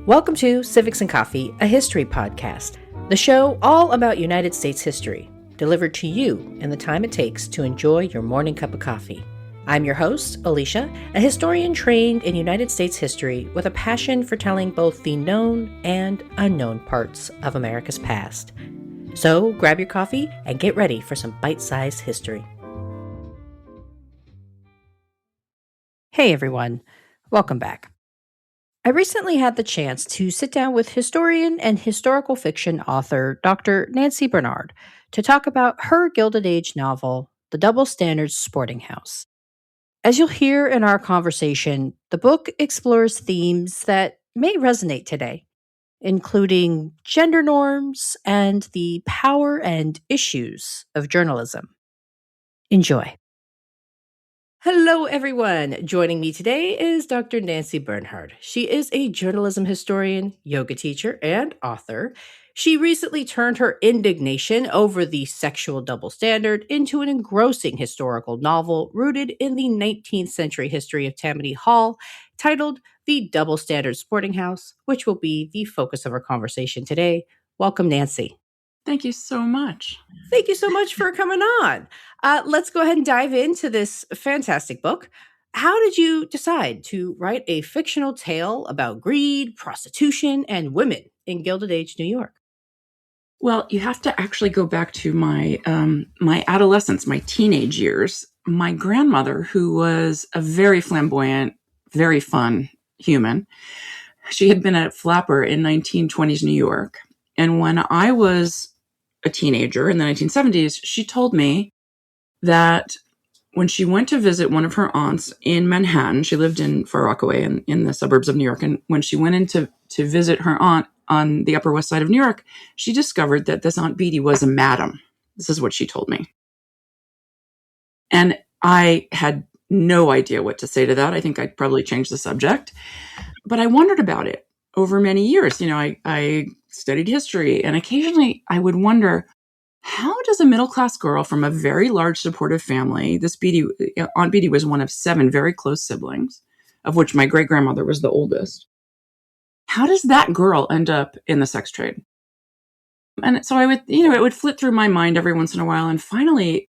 Welcome to Civics and Coffee, a history podcast, the show all about United States history, delivered to you in the time it takes to enjoy your morning cup of coffee. I'm your host, Alicia, a historian trained in United States history with a passion for telling both the known and unknown parts of America's past. So grab your coffee and get ready for some bite-sized history. Hey everyone, welcome back. I recently had the chance to sit down with historian and historical fiction author Dr. Nancy Bernhard to talk about her Gilded Age novel, The Double Standards Sporting House. As you'll hear in our conversation, the book explores themes that may resonate today, including gender norms and the power and issues of journalism. Enjoy. Hello, everyone. Joining me today is Dr. Nancy Bernhard. She is a journalism historian, yoga teacher, and author. She recently turned her indignation over the sexual double standard into an engrossing historical novel rooted in the 19th century history of Tammany Hall, titled The Double Standards Sporting House, which will be the focus of our conversation today. Welcome, Nancy. Thank you so much. Thank you so much for coming on. Let's go ahead and dive into this fantastic book. How did you decide to write a fictional tale about greed, prostitution, and women in Gilded Age New York? Well, you have to actually go back to my adolescence, my teenage years. My grandmother, who was a very flamboyant, very fun human, she had been a flapper in 1920s New York. And when I was a teenager in the 1970s, she told me that when she went to visit one of her aunts in Manhattan, she lived in Far Rockaway in the suburbs of New York. And when she went in to visit her aunt on the Upper West Side of New York, she discovered that this Aunt Beatty was a madam. This is what she told me. And I had no idea what to say to that. I think I'd probably change the subject. But I wondered about it over many years. You know, I studied history, and occasionally I would wonder, how does a middle-class girl from a very large supportive family, Aunt Beatty was one of 7 very close siblings, of which my great-grandmother was the oldest, how does that girl end up in the sex trade? And so it would flit through my mind every once in a while. And finally,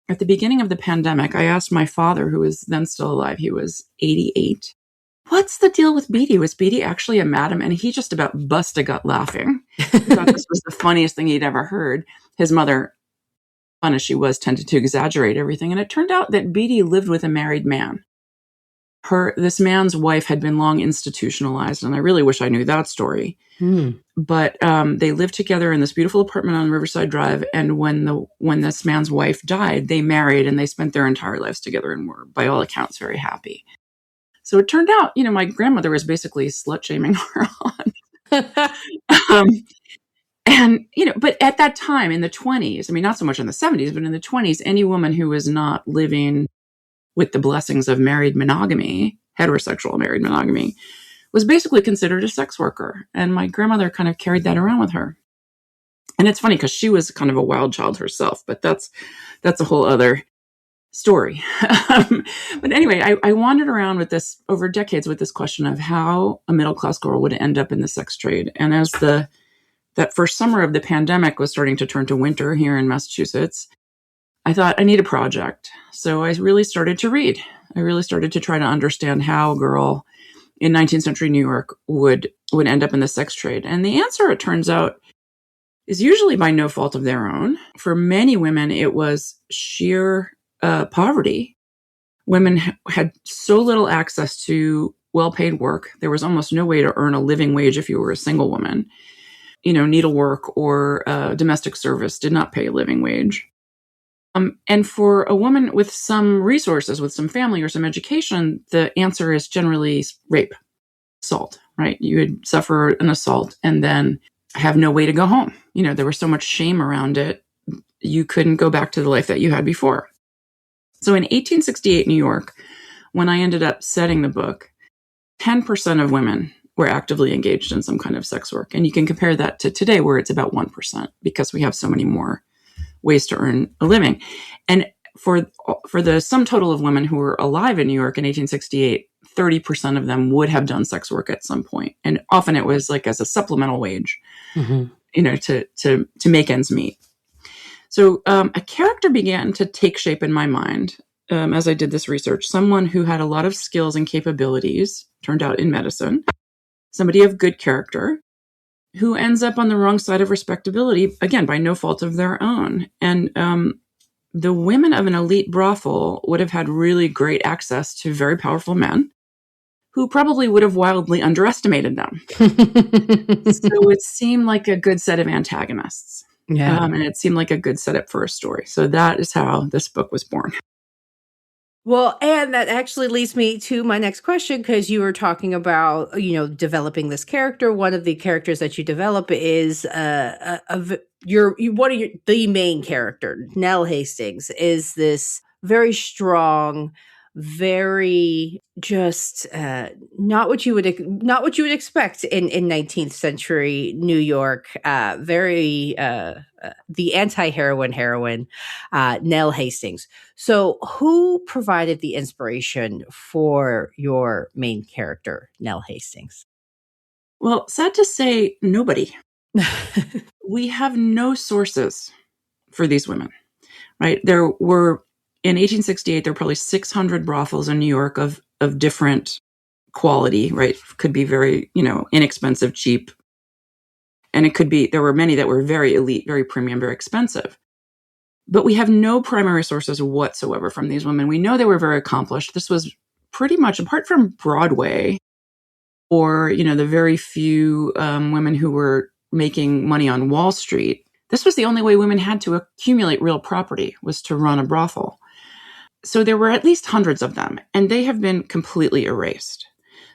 at the beginning of the pandemic, I asked my father, who was then still alive, he was 88, what's the deal with Beatty? Was Beatty actually a madam? And he just about bust a gut laughing. He thought this was the funniest thing he'd ever heard. His mother, fun as she was, tended to exaggerate everything. And it turned out that Beatty lived with a married man. This man's wife had been long institutionalized, and I really wish I knew that story. But they lived together in this beautiful apartment on Riverside Drive. And when this man's wife died, they married, and they spent their entire lives together and were, by all accounts, very happy. So it turned out, my grandmother was basically slut-shaming her aunt. But at that time in the 20s, not so much in the 70s, but in the 20s, any woman who was not living with the blessings of married monogamy, heterosexual married monogamy, was basically considered a sex worker. And my grandmother kind of carried that around with her. And it's funny because she was kind of a wild child herself, but that's a whole other story. But anyway, I wandered around with this over decades with this question of how a middle-class girl would end up in the sex trade. And as that first summer of the pandemic was starting to turn to winter here in Massachusetts, I thought I need a project. So I really started to read. I really started to try to understand how a girl in 19th century New York would end up in the sex trade. And the answer, it turns out, is usually by no fault of their own. For many women, it was sheer poverty. Women had so little access to well-paid work. There was almost no way to earn a living wage if you were a single woman. Needlework or domestic service did not pay a living wage. And for a woman with some resources, with some family or some education, the answer is generally rape, assault, right? You would suffer an assault and then have no way to go home. There was so much shame around it. You couldn't go back to the life that you had before. So in 1868 New York, when I ended up setting the book, 10% of women were actively engaged in some kind of sex work. And you can compare that to today, where it's about 1%, because we have so many more ways to earn a living. And for the sum total of women who were alive in New York in 1868, 30% of them would have done sex work at some point. And often it was like as a supplemental wage, to make ends meet. So a character began to take shape in my mind as I did this research. Someone who had a lot of skills and capabilities, turned out in medicine, somebody of good character, who ends up on the wrong side of respectability, again, by no fault of their own. And the women of an elite brothel would have had really great access to very powerful men who probably would have wildly underestimated them. So it seemed like a good set of antagonists. Yeah. And it seemed like a good setup for a story. So that is how this book was born. Well, and that actually leads me to my next question, because you were talking about, developing this character. One of the characters that you develop is the main character, Nell Hastings, is this very strong, very just not what you would expect in 19th century New York. Very the heroine, Nell Hastings. So, who provided the inspiration for your main character, Nell Hastings? Well, sad to say, nobody. We have no sources for these women, right? There were, in 1868, there were probably 600 brothels in New York of different quality, right? Could be very, inexpensive, cheap. And there were many that were very elite, very premium, very expensive. But we have no primary sources whatsoever from these women. We know they were very accomplished. This was pretty much, apart from Broadway or, the very few women who were making money on Wall Street, this was the only way women had to accumulate real property, was to run a brothel. So there were at least hundreds of them, and they have been completely erased.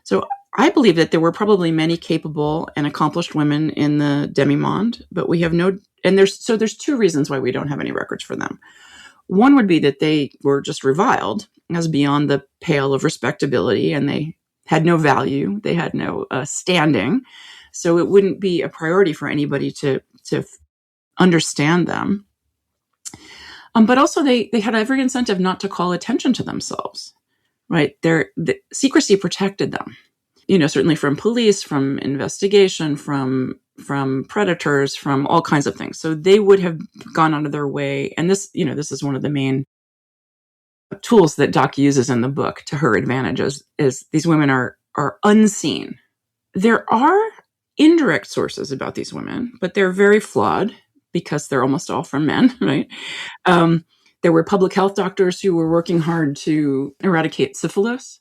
So I believe that there were probably many capable and accomplished women in the demi-monde, but we have no, and there's two reasons why we don't have any records for them. One would be that they were just reviled as beyond the pale of respectability, and they had no value, they had no standing, so it wouldn't be a priority for anybody to understand them. But also they had every incentive not to call attention to themselves, right? The secrecy protected them, certainly from police, from investigation, from predators, from all kinds of things. So they would have gone out of their way. And this is one of the main tools that Doc uses in the book to her advantages, is these women are unseen. There are indirect sources about these women, but they're very flawed because they're almost all from men, right? There were public health doctors who were working hard to eradicate syphilis.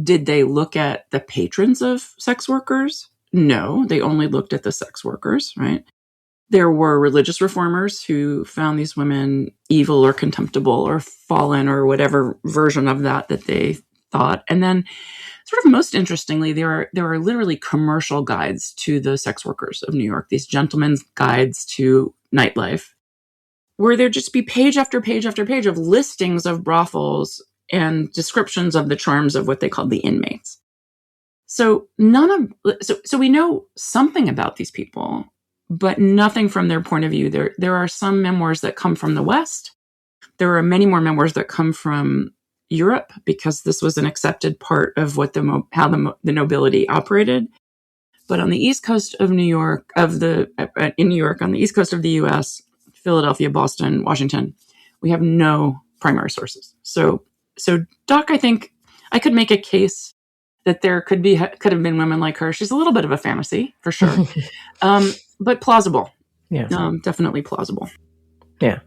Did they look at the patrons of sex workers? No, they only looked at the sex workers, right? There were religious reformers who found these women evil or contemptible or fallen or whatever version of that they thought. And then, sort of most interestingly, there are literally commercial guides to the sex workers of New York, these gentlemen's guides to nightlife, where there'd just be page after page after page of listings of brothels and descriptions of the charms of what they called the inmates. So so we know something about these people, but nothing from their point of view. There are some memoirs that come from the West. There are many more memoirs that come from Europe, because this was an accepted part of what how the nobility operated. But on the East Coast of New York, in New York, on the East Coast of the U.S., Philadelphia, Boston, Washington, we have no primary sources. So Doc, I think I could make a case that there could have been women like her. She's a little bit of a fantasy, for sure, but plausible. Yeah, definitely plausible. Yeah.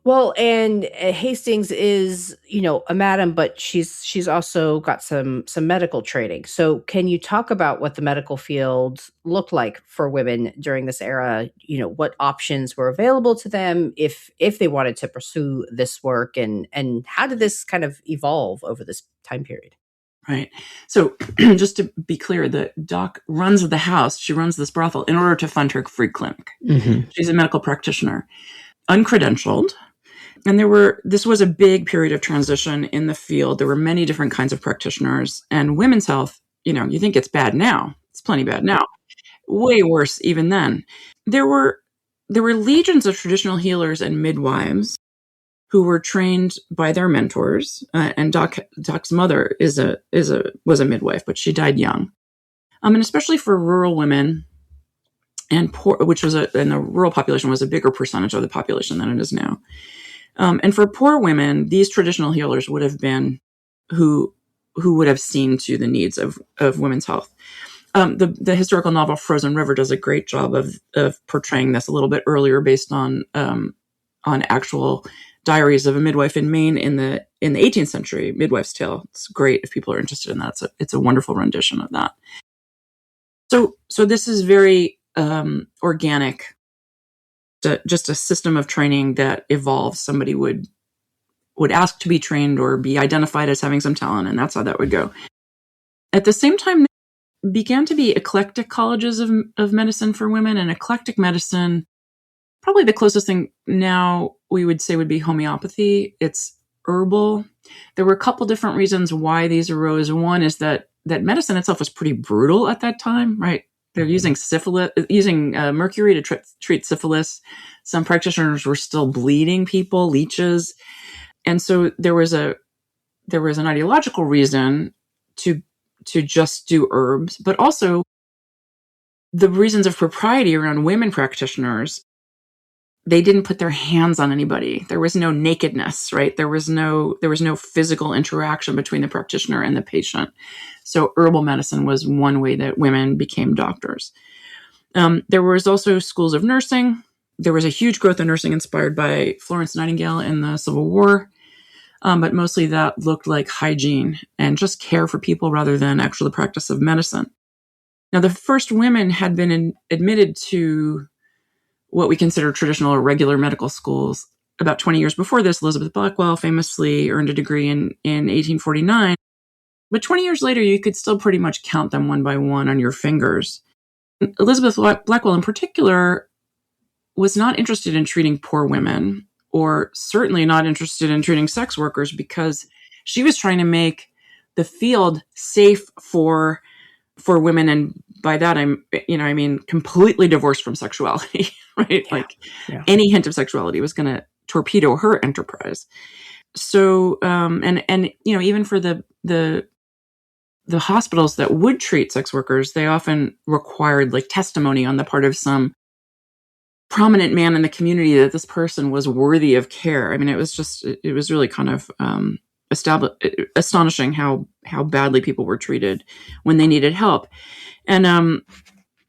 Well, and Hastings is, a madam, but she's also got some medical training. So can you talk about what the medical field looked like for women during this era? What options were available to them if they wanted to pursue this work, and how did this kind of evolve over this time period? Right. So just to be clear, the Doc runs the house. She runs this brothel in order to fund her free clinic. Mm-hmm. She's a medical practitioner, uncredentialed. And this was a big period of transition in the field. There were many different kinds of practitioners, and women's health, you think it's bad now. It's plenty bad now. Way worse even then. There were legions of traditional healers and midwives who were trained by their mentors. And Doc's mother was a midwife, but she died young. And especially for rural women and poor, and the rural population was a bigger percentage of the population than it is now. And for poor women, these traditional healers would have been who would have seen to the needs of women's health. The historical novel Frozen River does a great job of portraying this a little bit earlier, based on actual diaries of a midwife in Maine in the 18th century, Midwife's Tale. It's great if people are interested in that. It's a wonderful rendition of that. So this is very organic, just a system of training that evolves. Somebody would ask to be trained or be identified as having some talent, and that's how that would go. At the same time, there began to be eclectic colleges of medicine for women, and eclectic medicine, probably the closest thing now we would say would be homeopathy. It's herbal. There were a couple different reasons why these arose. One is that medicine itself was pretty brutal at that time, right? They're using mercury to treat syphilis. Some practitioners were still bleeding people, leeches. And so there was an ideological reason to just do herbs, but also the reasons of propriety around women practitioners. They didn't put their hands on anybody. There was no nakedness, right? There was no physical interaction between the practitioner and the patient. So herbal medicine was one way that women became doctors. There was also schools of nursing. There was a huge growth of nursing inspired by Florence Nightingale in the Civil War. But mostly that looked like hygiene and just care for people rather than actually the practice of medicine. Now, the first women had been admitted to what we consider traditional or regular medical schools about 20 years before this. Elizabeth Blackwell famously earned a degree in 1849. But 20 years later, you could still pretty much count them one by one on your fingers. Elizabeth Blackwell in particular was not interested in treating poor women, or certainly not interested in treating sex workers, because she was trying to make the field safe for women. And by that, I mean completely divorced from sexuality, right? Yeah. Any hint of sexuality was going to torpedo her enterprise. So, and even for the hospitals that would treat sex workers, they often required testimony on the part of some prominent man in the community that this person was worthy of care. I mean, it was really kind of astonishing how badly people were treated when they needed help. And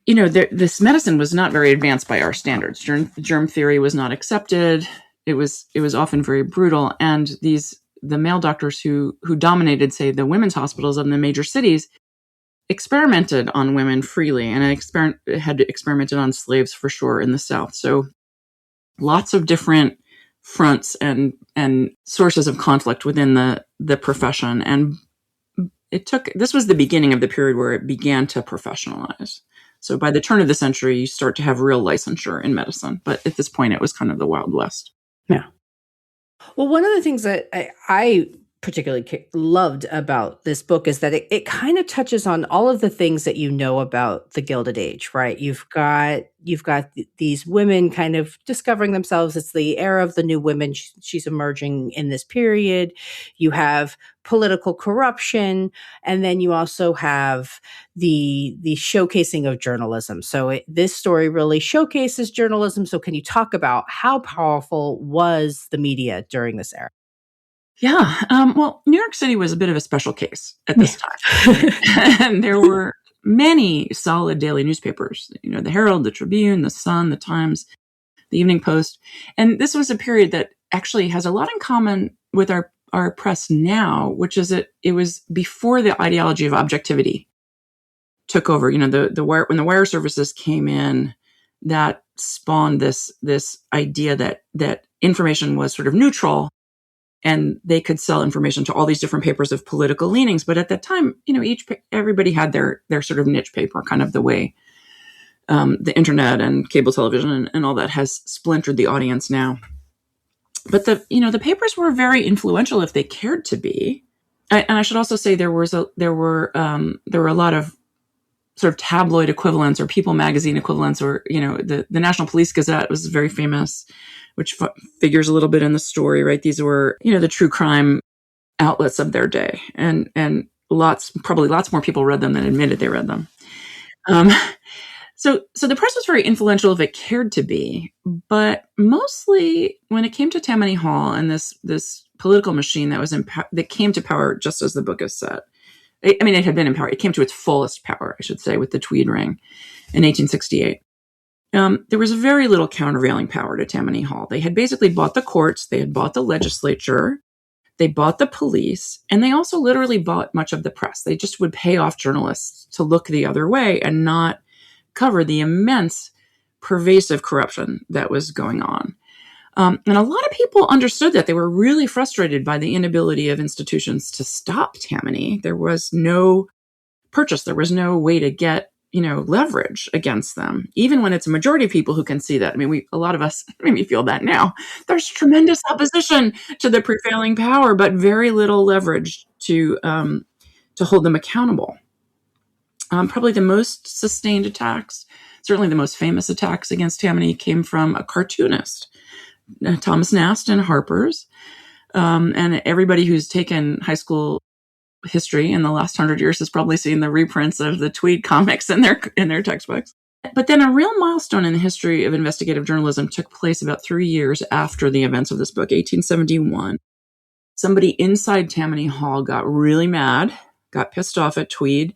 this medicine was not very advanced by our standards. Germ theory was not accepted. It was often very brutal, and the male doctors who dominated, say, the women's hospitals in the major cities experimented on women freely, and had experimented on slaves for sure in the South. So lots of different fronts and sources of conflict within the profession. And this was the beginning of the period where it began to professionalize. So by the turn of the century, you start to have real licensure in medicine. But at this point, it was kind of the Wild West. Yeah. Well, one of the things that I particularly loved about this book is that it kind of touches on all of the things that you know about the Gilded Age, right? You've got these women kind of discovering themselves. It's the era of the new women. She's emerging in this period. You have political corruption, and then you also have the showcasing of journalism. So this story really showcases journalism. So can you talk about how powerful was the media during this era? Yeah. Well, New York City was a bit of a special case at this time. And there were many solid daily newspapers, the Herald, the Tribune, the Sun, the Times, the Evening Post. And this was a period that actually has a lot in common with our press now, which is it was before the ideology of objectivity took over. When the wire services came in, that spawned this idea that information was sort of neutral, and they could sell information to all these different papers of political leanings. But at that time, everybody had their sort of niche paper, kind of the way the internet and cable television and all that has splintered the audience now. But the papers were very influential if they cared to be. And I should also say there were a lot of sort of tabloid equivalents or People magazine equivalents, or, the National Police Gazette was very famous, which figures a little bit in the story, right? These were, the true crime outlets of their day, and probably lots more people read them than admitted they read them. So the press was very influential if it cared to be, but mostly when it came to Tammany Hall and this political machine that came to power, just as the book has said. I mean, it had been in power. It came to its fullest power, I should say, with the Tweed Ring in 1868. There was very little countervailing power to Tammany Hall. They had basically bought the courts, they had bought the legislature, they bought the police, and they also literally bought much of the press. They just would pay off journalists to look the other way and not cover the immense, pervasive corruption that was going on. And a lot of people understood that. They were really frustrated by the inability of institutions to stop Tammany. There was no purchase. There was no way to get, leverage against them, even when it's a majority of people who can see that. I mean, a lot of us maybe feel that now. There's tremendous opposition to the prevailing power, but very little leverage to hold them accountable. Probably the most sustained attacks, certainly the most famous attacks against Tammany, came from a cartoonist, Thomas Nast in Harper's. And everybody who's taken high school history in the last 100 years has probably seen the reprints of the Tweed comics in their textbooks. But then a real milestone in the history of investigative journalism took place about 3 years after the events of this book, 1871. Somebody inside Tammany Hall got really mad, got pissed off at Tweed,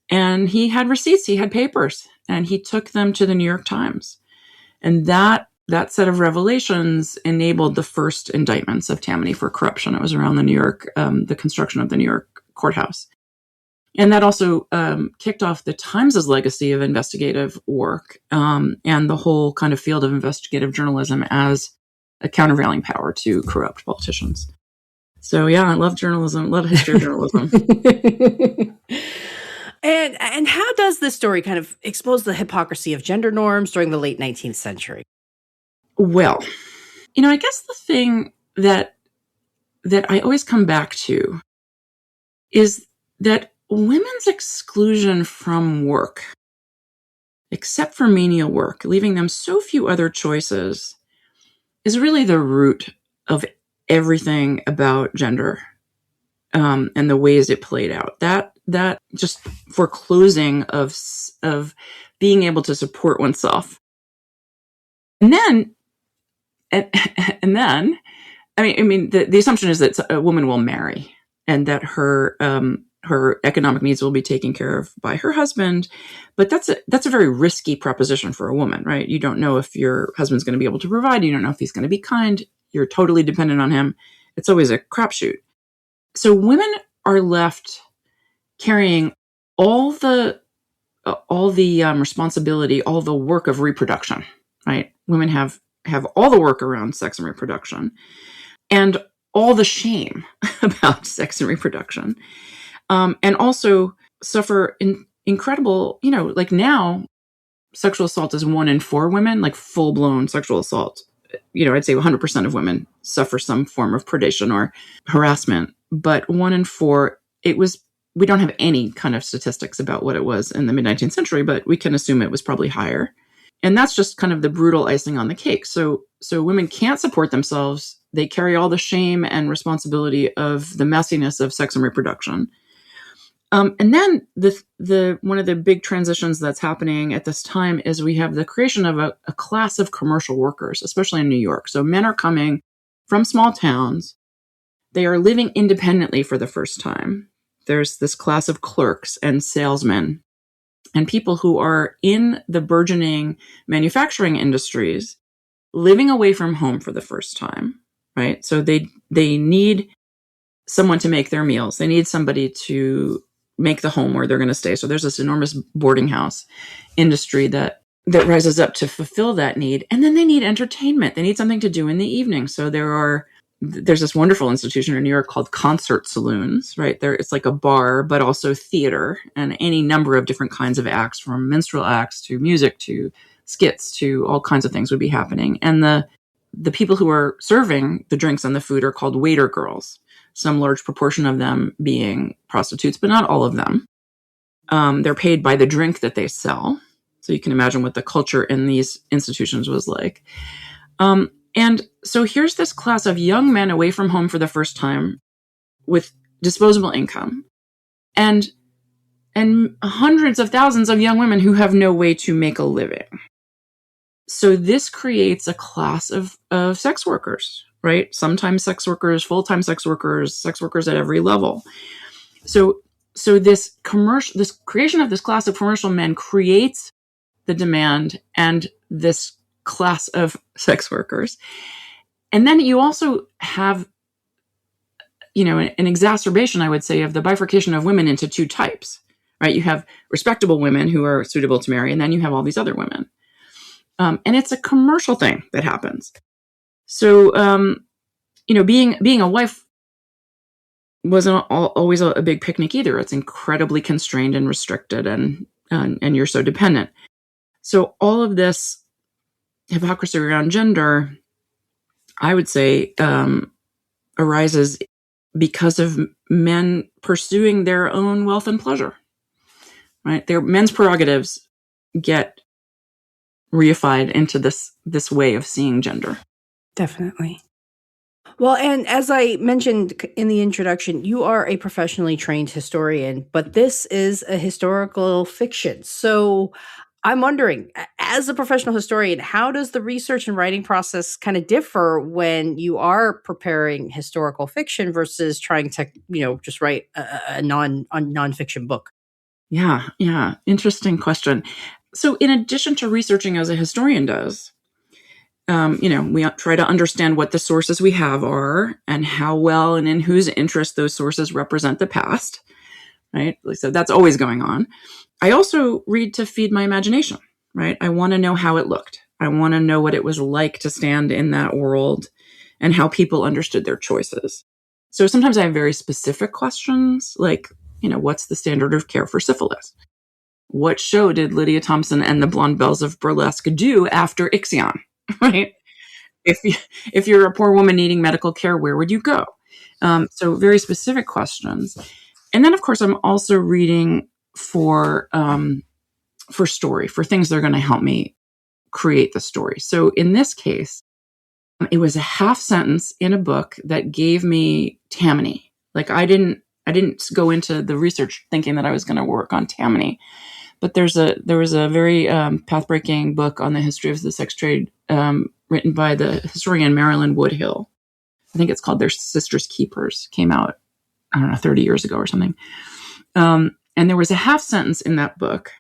and he had receipts, he had papers, and he took them to the New York Times. And that set of revelations enabled the first indictments of Tammany for corruption. It was around the construction of the New York courthouse. And that also kicked off the Times' legacy of investigative work and the whole kind of field of investigative journalism as a countervailing power to corrupt politicians. So yeah, I love journalism, love history of journalism. And how does this story kind of expose the hypocrisy of gender norms during the late 19th century? Well, I guess the thing that I always come back to is that women's exclusion from work, except for menial work, leaving them so few other choices, is really the root of everything about gender and the ways it played out. That just foreclosing of being able to support oneself. And then, I mean, the assumption is that a woman will marry and that her economic needs will be taken care of by her husband. But that's a very risky proposition for a woman, right? You don't know if your husband's going to be able to provide. You don't know if he's going to be kind. You're totally dependent on him. It's always a crapshoot. So women are left carrying all the responsibility, all the work of reproduction, right? Women have all the work around sex and reproduction and all the shame about sex and reproduction. And also suffer incredible, like now, sexual assault is 1 in 4 women, like full-blown sexual assault. I'd say 100% of women suffer some form of predation or harassment, but 1 in 4, we don't have any kind of statistics about what it was in the mid-19th century, but we can assume it was probably higher. And that's just kind of the brutal icing on the cake. So women can't support themselves. They carry all the shame and responsibility of the messiness of sex and reproduction. And then the one of the big transitions that's happening at this time is we have the creation of a class of commercial workers, especially in New York. So men are coming from small towns. They are living independently for the first time. There's this class of clerks and salesmen and people who are in the burgeoning manufacturing industries living away from home for the first time, right? So they need someone to make their meals. They need somebody to make the home where they're going to stay. So there's this enormous boarding house industry that rises up to fulfill that need. And then they need entertainment. They need something to do in the evening. So there's this wonderful institution in New York called concert saloons, right? It's like a bar, but also theater and any number of different kinds of acts, from minstrel acts to music to skits to all kinds of things would be happening. And the people who are serving the drinks and the food are called waiter girls, some large proportion of them being prostitutes, but not all of them. They're paid by the drink that they sell. So you can imagine what the culture in these institutions was like. And so here's this class of young men away from home for the first time with disposable income, and hundreds of thousands of young women who have no way to make a living. So this creates a class of sex workers, right? Sometimes sex workers, full-time sex workers at every level. So this creation of this class of commercial men creates the demand and this class of sex workers. And then you also have, an exacerbation, I would say, of the bifurcation of women into two types, right? You have respectable women who are suitable to marry, and then you have all these other women. And it's a commercial thing that happens. So, being a wife wasn't always a big picnic either. It's incredibly constrained and restricted, and you're so dependent. So all of this hypocrisy around gender, I would say, arises because of men pursuing their own wealth and pleasure, right? Their men's prerogatives get reified into this way of seeing gender. Definitely. Well, and as I mentioned in the introduction, you are a professionally trained historian, but this is a historical fiction. So I'm wondering, as a professional historian, how does the research and writing process kind of differ when you are preparing historical fiction versus trying to, just write a nonfiction book? Yeah. Interesting question. So in addition to researching as a historian does, we try to understand what the sources we have are and how well and in whose interest those sources represent the past, right? So that's always going on. I also read to feed my imagination, right? I want to know how it looked. I want to know what it was like to stand in that world and how people understood their choices. So sometimes I have very specific questions, like, what's the standard of care for syphilis? What show did Lydia Thompson and the Blonde Belles of Burlesque do after Ixion? Right? If you're a poor woman needing medical care, where would you go? So very specific questions. And then, of course, I'm also reading for story, for things that are going to help me create the story. So in this case, it was a half sentence in a book that gave me Tammany. Like I didn't go into the research thinking that I was going to work on Tammany. But there was a very path-breaking book on the history of the sex trade written by the historian Marilyn Woodhill. I think it's called Their Sisters' Keepers. Came out, 30 years ago or something. And there was a half sentence in that book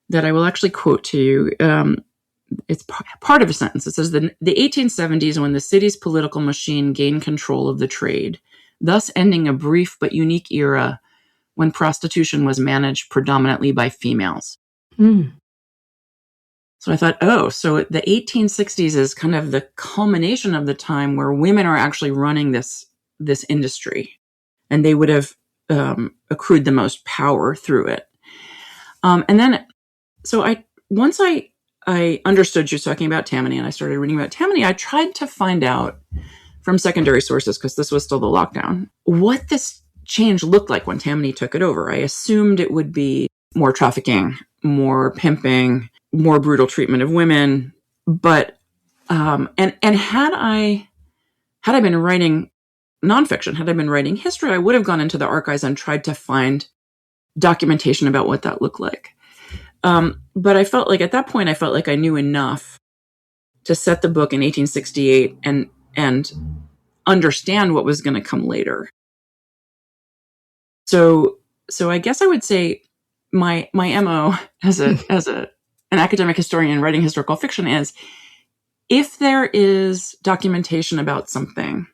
that I will actually quote to you. It's part of a sentence. It says, the 1870s, when the city's political machine gained control of the trade, thus ending a brief but unique era when prostitution was managed predominantly by females. Mm. So I thought, so the 1860s is kind of the culmination of the time where women are actually running this industry, and they would have accrued the most power through it. And then, so once I understood you talking about Tammany and I started reading about Tammany, I tried to find out from secondary sources, because this was still the lockdown, what this change looked like when Tammany took it over. I assumed it would be more trafficking, more pimping, more brutal treatment of women. But and had I been writing nonfiction, had I been writing history, I would have gone into the archives and tried to find documentation about what that looked like. But I felt like at that point, I knew enough to set the book in 1868 and understand what was going to come later. So I guess I would say my MO as an academic historian writing historical fiction is, if there is documentation about something,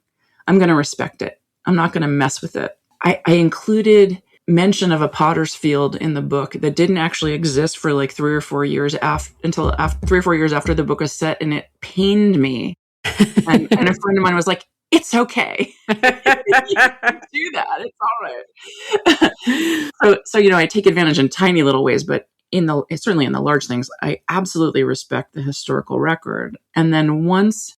I'm going to respect it. I'm not going to mess with it. I included mention of a potter's field in the book that didn't actually exist for like 3 or 4 years until 3 or 4 years after the book was set, and it pained me. And a friend of mine was like, "It's okay. You can do that. It's all right." So I take advantage in tiny little ways, but certainly in the large things, I absolutely respect the historical record. And then once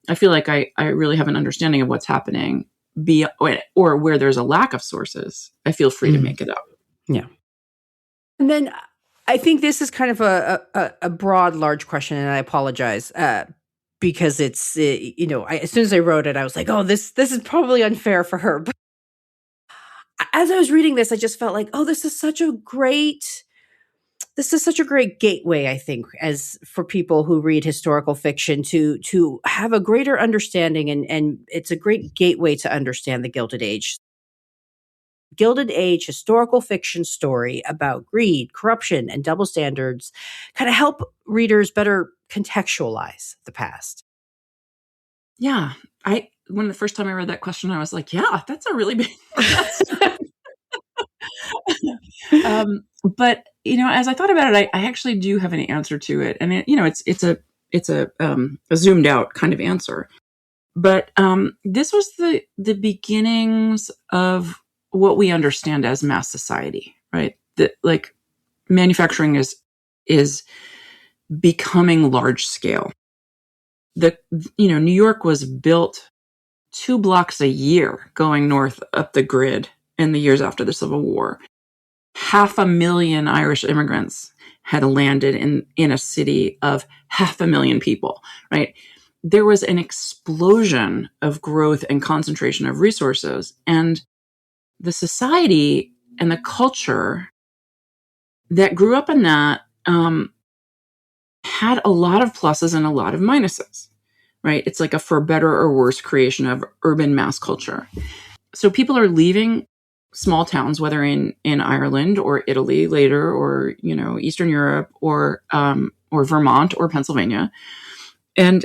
I feel like I really have an understanding of what's happening, or where there's a lack of sources, I feel free to make it up. Yeah. And then I think this is kind of a broad, large question, and I apologize because it's as soon as I wrote it, I was like, oh, this is probably unfair for her. But as I was reading this, I just felt like, oh, this is such a great gateway, I think, as for people who read historical fiction to have a greater understanding, and it's a great gateway to understand the Gilded Age. Gilded Age historical fiction story about greed, corruption, and double standards kind of help readers better contextualize the past. Yeah. When the first time I read that question, I was like, yeah, that's a really big question. But as I thought about it, I actually do have an answer to it, and it's a zoomed out kind of answer. But this was the beginnings of what we understand as mass society, right? That like manufacturing is becoming large scale. New York was built 2 blocks a year going north up the grid in the years after the Civil War. 500,000 Irish immigrants had landed in a city of 500,000 people, right? There was an explosion of growth and concentration of resources, and the society and the culture that grew up in that had a lot of pluses and a lot of minuses, right? It's like a for better or worse creation of urban mass culture. So people are leaving small towns, whether in Ireland or Italy later, or Eastern Europe, or Vermont or Pennsylvania, and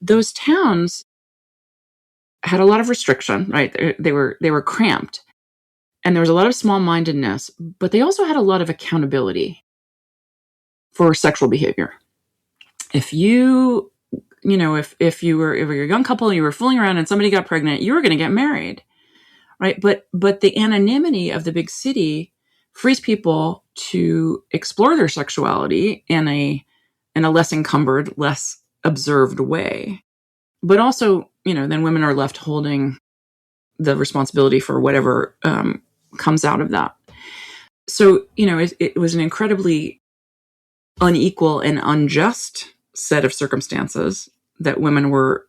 those towns had a lot of restriction, right? They were cramped, and there was a lot of small-mindedness, but they also had a lot of accountability for sexual behavior. If you were a young couple and you were fooling around and somebody got pregnant, you were going to get married, right? But the anonymity of the big city frees people to explore their sexuality in a less encumbered, less observed way. But also, then women are left holding the responsibility for whatever comes out of that. So, it was an incredibly unequal and unjust set of circumstances that women were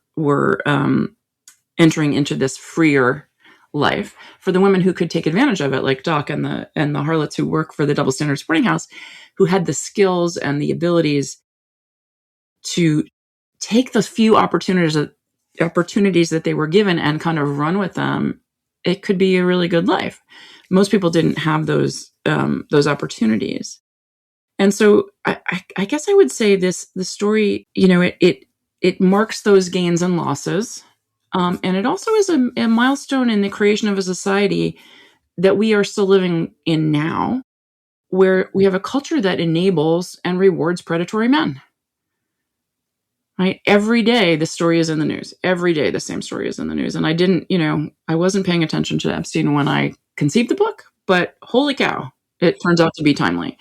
entering into this freer life. For the women who could take advantage of it, like Doc and the harlots who work for the double standard sporting house, who had the skills and the abilities to take those few opportunities that they were given and kind of run with them, it could be a really good life. Most people didn't have those opportunities. And so I guess I would say the story, it marks those gains and losses. And it also is a milestone in the creation of a society that we are still living in now, where we have a culture that enables and rewards predatory men. Right? Every day, the story is in the news. Every day, the same story is in the news. And I wasn't paying attention to Epstein when I conceived the book, but holy cow, it turns out to be timely.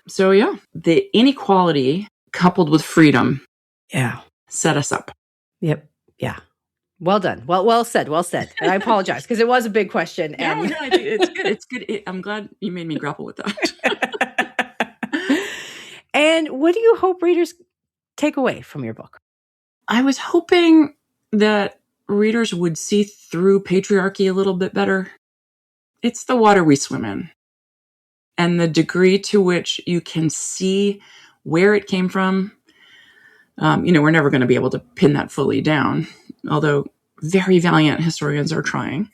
So yeah, the inequality coupled with freedom, set us up. Yep. Yeah. Well done. Well said. Well said. And I apologize because it was a big question. No, I think it's good. It's good. I'm glad you made me grapple with that. And what do you hope readers take away from your book? I was hoping that readers would see through patriarchy a little bit better. It's the water we swim in. And the degree to which you can see where it came from, we're never going to be able to pin that fully down, although very valiant historians are trying.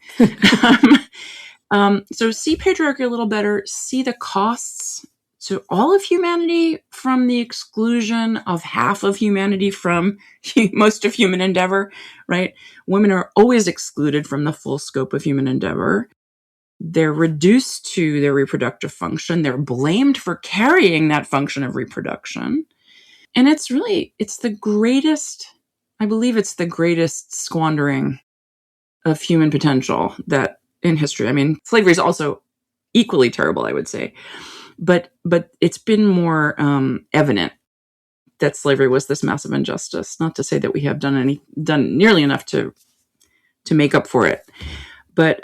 So see patriarchy a little better, see the costs to all of humanity from the exclusion of half of humanity from most of human endeavor, right? Women are always excluded from the full scope of human endeavor. They're reduced to their reproductive function. They're blamed for carrying that function of reproduction. And it's the greatest, I believe it's the greatest squandering of human potential that in history. I mean, slavery is also equally terrible, I would say. But it's been more evident that slavery was this massive injustice. Not to say that we have done nearly enough to make up for it. But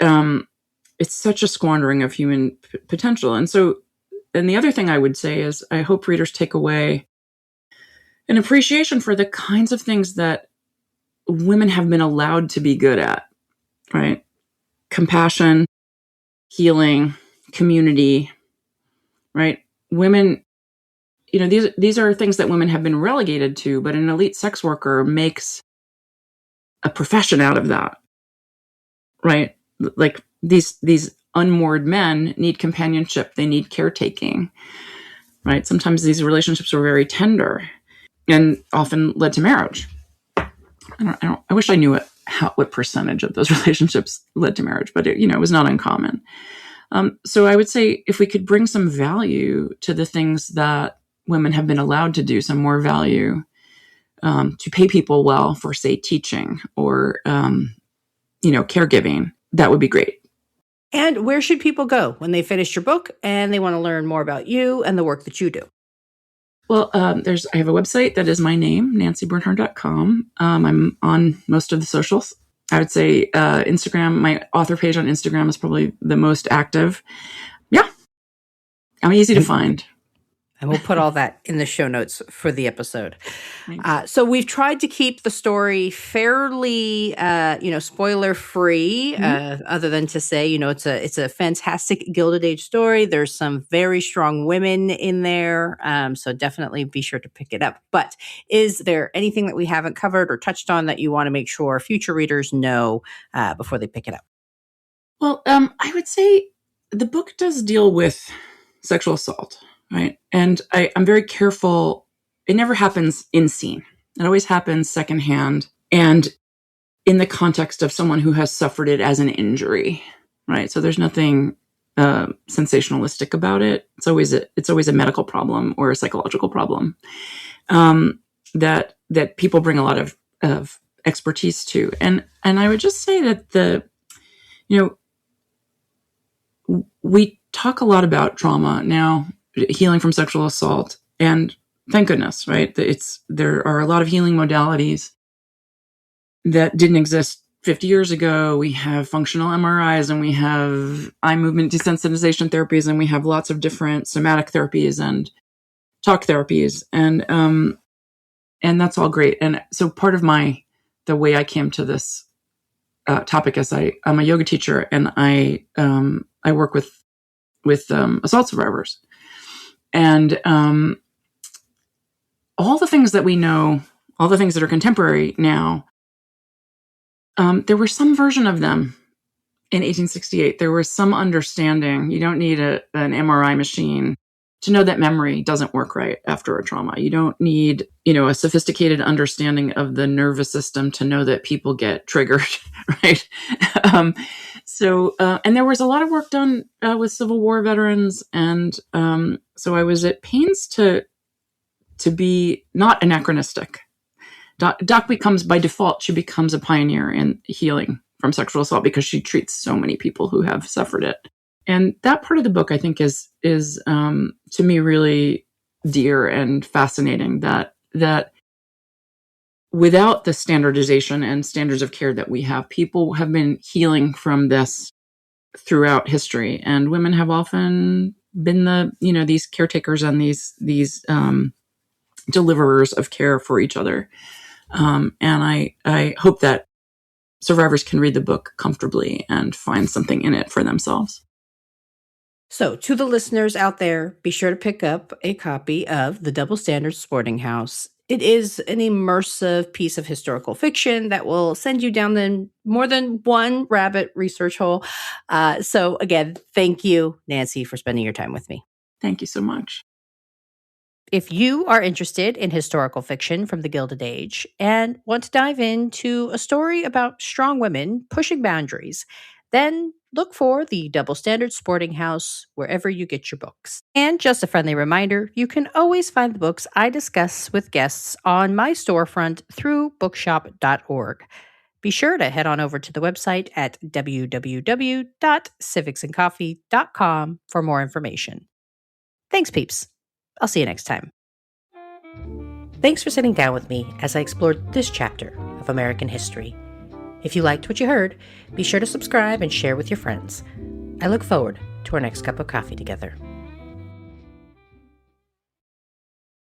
it's such a squandering of human potential. And so and the other thing I would say is I hope readers take away an appreciation for the kinds of things that women have been allowed to be good at, right? Compassion, healing, community, right? Women, these are things that women have been relegated to, but an elite sex worker makes a profession out of that, right? Like these unmoored men need companionship. They need caretaking, right? Sometimes these relationships are very tender and often led to marriage. I wish I knew what percentage of those relationships led to marriage, but it was not uncommon. So I would say if we could bring some value to the things that women have been allowed to do, some more value, to pay people well for, say, teaching or, caregiving, that would be great. And where should people go when they finish your book and they want to learn more about you and the work that you do? Well, I have a website that is my name, nancybernhard.com. I'm on most of the socials. I would say Instagram, my author page on Instagram is probably the most active. Yeah, I'm easy to find. And we'll put all that in the show notes for the episode. So we've tried to keep the story fairly, spoiler-free, other than to say, it's a fantastic Gilded Age story. There's some very strong women in there, so definitely be sure to pick it up. But is there anything that we haven't covered or touched on that you want to make sure future readers know before they pick it up? Well, I would say the book does deal with sexual assault. Right. And I'm very careful. It never happens in scene. It always happens secondhand and in the context of someone who has suffered it as an injury. Right. So there's nothing sensationalistic about it. It's always a medical problem or a psychological problem that people bring a lot of expertise to. And I would just say that we talk a lot about trauma now, healing from sexual assault, and thank goodness, right? There are a lot of healing modalities that didn't exist 50 years ago. We have functional MRIs, and we have eye movement desensitization therapies, and we have lots of different somatic therapies and talk therapies, and that's all great. And so part of the way I came to this topic is I'm a yoga teacher, and I work with assault survivors. And all the things that we know, all the things that are contemporary now, there was some version of them in 1868. There was some understanding. You don't need an MRI machine to know that memory doesn't work right after a trauma. You don't need, a sophisticated understanding of the nervous system to know that people get triggered, right? And there was a lot of work done with Civil War veterans, and so I was at pains to be not anachronistic. Doc becomes, by default, she becomes a pioneer in healing from sexual assault because she treats so many people who have suffered it. And that part of the book, I think, is to me really dear and fascinating. That without the standardization and standards of care that we have, people have been healing from this throughout history, and women have often been these caretakers and these deliverers of care for each other. And I hope that survivors can read the book comfortably and find something in it for themselves. So, to the listeners out there, be sure to pick up a copy of The Double Standard Sporting House. It is an immersive piece of historical fiction that will send you down more than one rabbit research hole. So, again, thank you, Nancy, for spending your time with me. Thank you so much. If you are interested in historical fiction from the Gilded Age and want to dive into a story about strong women pushing boundaries, then look for the Double Standard Sporting House wherever you get your books. And just a friendly reminder, you can always find the books I discuss with guests on my storefront through bookshop.org. Be sure to head on over to the website at www.civicsandcoffee.com for more information. Thanks, peeps. I'll see you next time. Thanks for sitting down with me as I explored this chapter of American history. If you liked what you heard, be sure to subscribe and share with your friends. I look forward to our next cup of coffee together.